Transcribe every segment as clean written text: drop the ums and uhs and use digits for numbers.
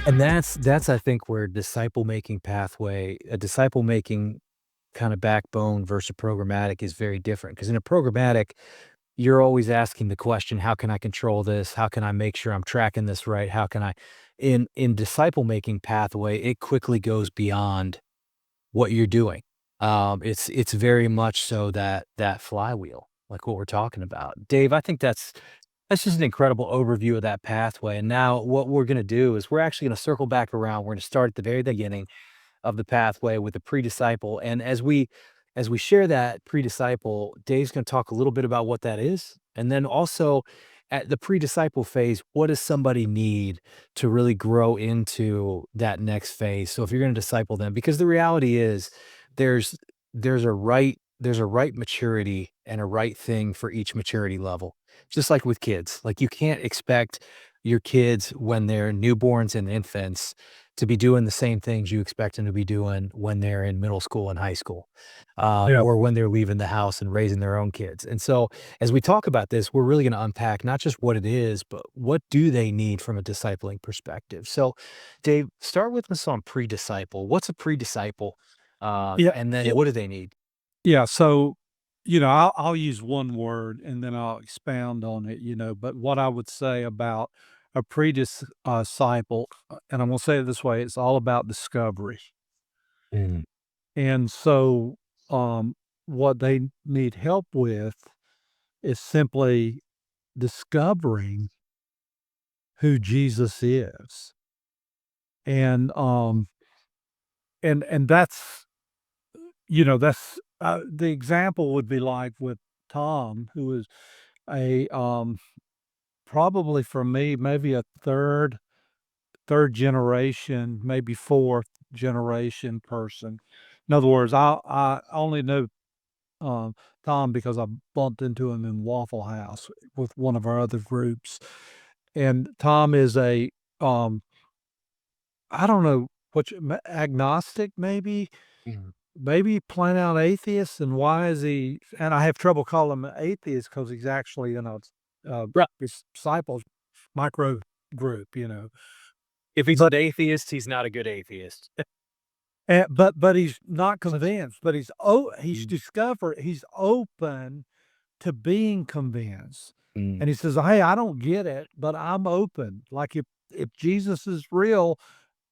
And that's I think where a disciple making kind of backbone versus programmatic is very different. Because in a programmatic, you're always asking the question, how can I control this? How can I make sure I'm tracking this right? How can I in disciple making pathway, it quickly goes beyond what you're doing. It's very much so that flywheel, like what we're talking about. Dave, I think that's just an incredible overview of that pathway. And now what we're gonna do is we're actually gonna circle back around. We're gonna start at the very beginning of the pathway with the pre-disciple. And as we share that pre-disciple, Dave's gonna talk a little bit about what that is. And then also at the pre-disciple phase, what does somebody need to really grow into that next phase? So if you're gonna disciple them, because the reality is there's there's a right maturity and a right thing for each maturity level. Just like with kids. Like you can't expect your kids when they're newborns and infants to be doing the same things you expect them to be doing when they're in middle school and high school, Yeah. or when they're leaving the house and raising their own kids. And so, as we talk about this, we're really going to unpack not just what it is, but what do they need from a discipling perspective. So, Dave, start with us on pre-disciple. What's a pre-disciple, Yeah. and then Yeah. what do they need? Yeah. So, I'll use one word and then I'll expound on it, but what I would say about a disciple, and I'm going to say it this way, it's all about discovery. Mm, And so, um, what they need help with is simply discovering who Jesus is. And, that's, the example would be like with Tom, who is a, probably for me, maybe a third generation, maybe fourth generation person. In other words, I only know, um, Tom because I bumped into him in Waffle House with one of our other groups, and Tom is a, um, I don't know what you agnostic maybe? mm, Maybe plain out atheist, and why is he, and I have trouble calling him an atheist because he's actually in a, right. disciples micro group, If he's an but atheist, he's not a good atheist. but he's not convinced, but he's Mm, discovered he's open to being convinced, mm, and he says, "Hey, I don't get it, but I'm open. Like if Jesus is real,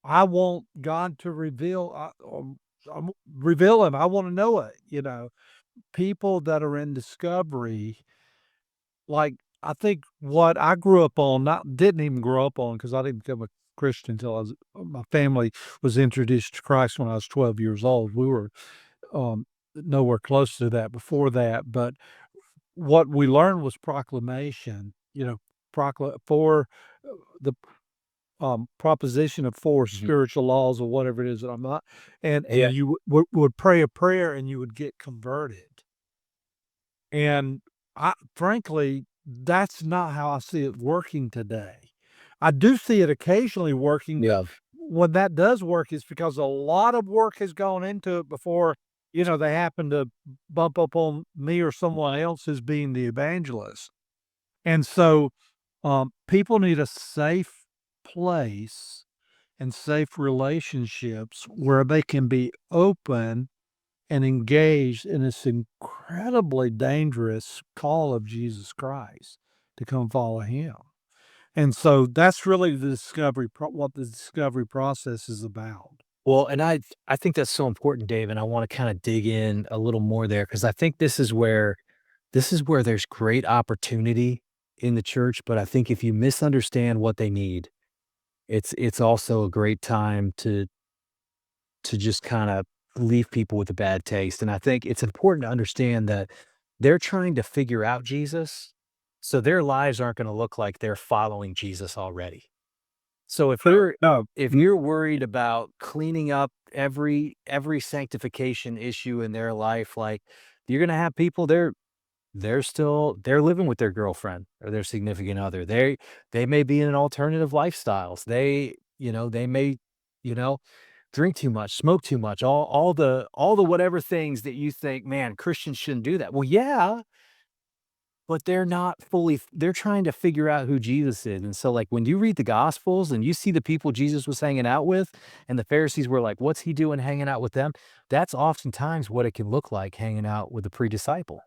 I want God to reveal him. I want to know it." People that are in discovery, like, I think what I grew up on, not didn't even grow up on because I didn't become a Christian until my family was introduced to Christ when I was 12 years old. We were, nowhere close to that before that, but what we learned was proclamation, for, the, proposition of 4 mhm. spiritual laws or whatever it is that I'm not, Yeah. and you would pray a prayer and you would get converted. And I frankly, that's not how I see it working today. I do see it occasionally working. Yeah. When that does work, it's because a lot of work has gone into it before, they happen to bump up on me or someone else as being the evangelist. And so, people need a safe place and safe relationships where they can be open and engaged in this incredibly dangerous call of Jesus Christ to come follow him. And so that's really what the discovery process is about. Well, and I think that's so important, Dave, and I wanna kinda dig in a little more there because I think this is where there's great opportunity in the church, but I think if you misunderstand what they need, it's also a great time to just kinda leave people with a bad taste, and I think it's important to understand that they're trying to figure out Jesus, so their lives aren't gonna look like they're following Jesus already. So No. if you're worried about cleaning up every sanctification issue in their life, like, you're gonna have people they're living with their girlfriend or their significant other. They may be in alternative lifestyles. They may, you know, drink too much, smoke too much, all the whatever things that you think, "Man, Christians shouldn't do that." Well, yeah, but they're not fully they're trying to figure out who Jesus is, and so, like, when you read the Gospels and you see the people Jesus was hanging out with, and the Pharisees were like, "What's he doing hanging out with them?" That's oftentimes what it can look like hanging out with a pre-disciple.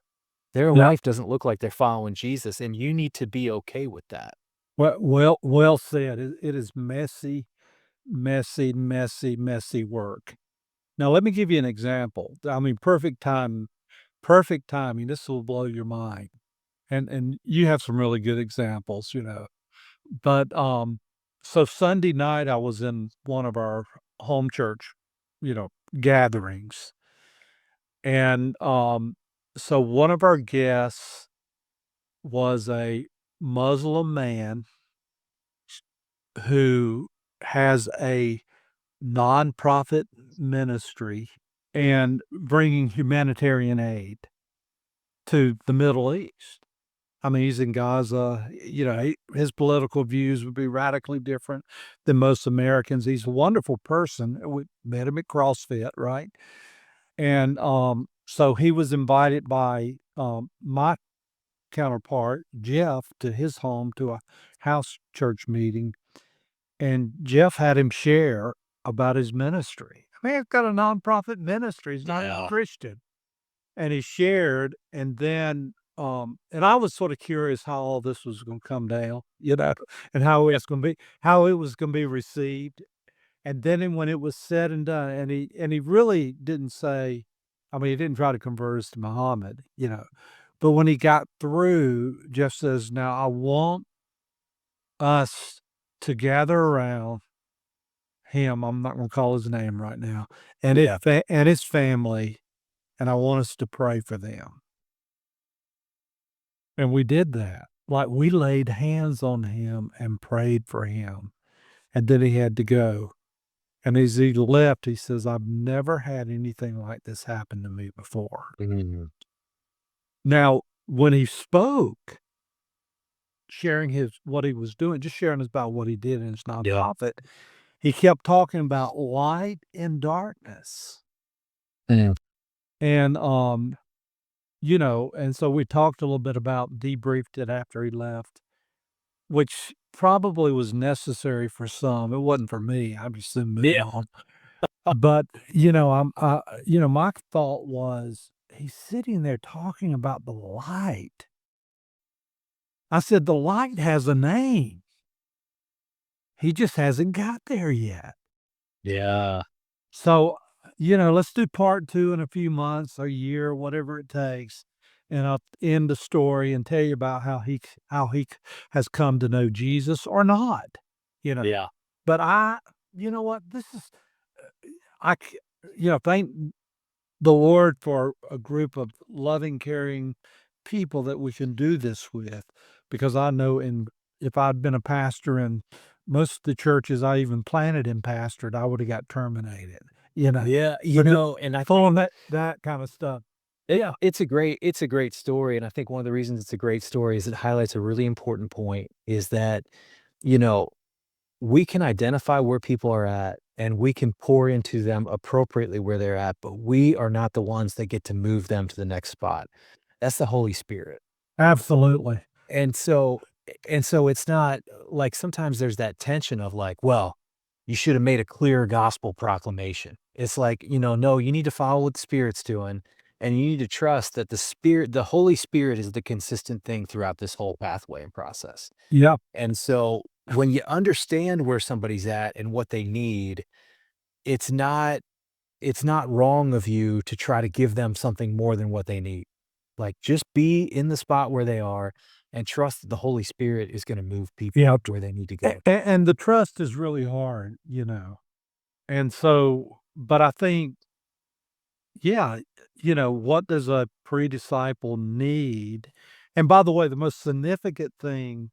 Their Yeah. life doesn't look like they're following Jesus, and you need to be okay with that. Well said. It is messy, messy, messy, messy work. Now let me give you an example. I mean, perfect timing. This will blow your mind. And you have some really good examples, you know. But, so Sunday night, I was in one of our home church, you know, gatherings, and, so one of our guests was a Muslim man who has a nonprofit ministry and bringing humanitarian aid to the Middle East. I mean, he's in Gaza. You know, his political views would be radically different than most Americans. He's a wonderful person. We met him at CrossFit, right? And so he was invited by my counterpart, Jeff, to his home to a house church meeting. And Jeff had him share about his ministry. I mean, he's got a nonprofit ministry. He's not even Yeah. Christian. And he shared, and then, and I was sort of curious how all this was gonna come down, you know, and how it was gonna be received. And then when it was said and done, and he really didn't say, I mean, he didn't try to convert us to Muhammad, you know, but when he got through, Jeff says, "Now I want us to gather around him," I'm not gonna call his name right now, Yeah. and his family, and I want us to pray for them." And we did that. Like, we laid hands on him and prayed for him, and then he had to go. And as he left, he says, "I've never had anything like this happen to me before." Mhm. Now, when he spoke, sharing his what he was doing, just sharing about what he did in his Yeah. nonprofit, he kept talking about light and darkness. Mm. And, you know, and so we talked a little bit about debriefed it after he left. Which probably was necessary for some, it wasn't for me, I just soon moved Yeah. on. But, you know, you know, my thought was, he's sitting there talking about the light. I said, "The light has a name. He just hasn't got there yet." Yeah. So, you know, let's do part 2 in a few months, a year, whatever it takes, and I'll end the story and tell you about how he has come to know Jesus or not, you know? Yeah. But you know what? This is, I c you know, thank the Lord for a group of loving, caring people that we can do this with, because I know if I'd been a pastor in most of the churches I even planted and pastored, I would have got terminated, you know, Yeah, for and I think pulling that kind of stuff. Yeah. it's a great story, and I think one of the reasons it's a great story is it highlights a really important point, is that, you know, we can identify where people are at, and we can pour into them appropriately where they're at, but we are not the ones that get to move them to the next spot. That's the Holy Spirit. Absolutely. And so it's not like sometimes there's that tension of like, well, you should have made a clear gospel proclamation. It's like, no, you need to follow what the Spirit's doing, and you need to trust that the Holy Spirit is the consistent thing throughout this whole pathway and process. Yeah. And so when you understand where somebody's at and what they need, it's not it's not wrong of you to try to give them something more than what they need. Like, just be in the spot where they are and trust that the Holy Spirit is gonna move people Yeah. where they need to go. And the trust is really hard, you know, and so but I think, yeah, you know, what does a pre-disciple need? And by the way, the most significant thing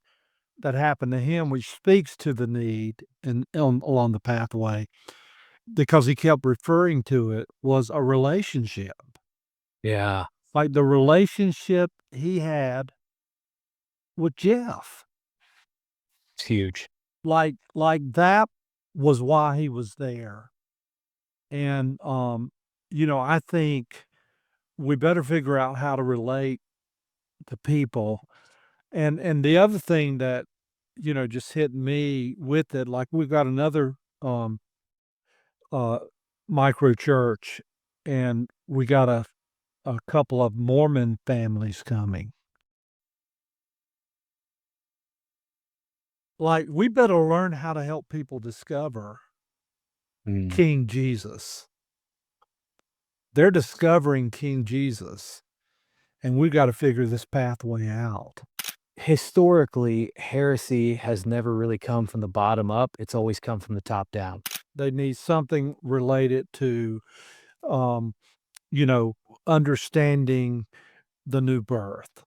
that happened to him, which speaks to the need along the pathway, because he kept referring to it, was a relationship. Yeah, Like the relationship he had with Jeff. it's huge. Like that was why he was there. And you know, I think we better figure out how to relate the people. And the other thing that, just hit me with it, like we've got another uh micro church, and we got a couple of Mormon families coming. Like, we better learn how to help people discover Mm. King Jesus. They're discovering King Jesus, and we've got to figure this pathway out. Historically, heresy has never really come from the bottom up, it's always come from the top down. They need something related to, um, you know, understanding the new birth.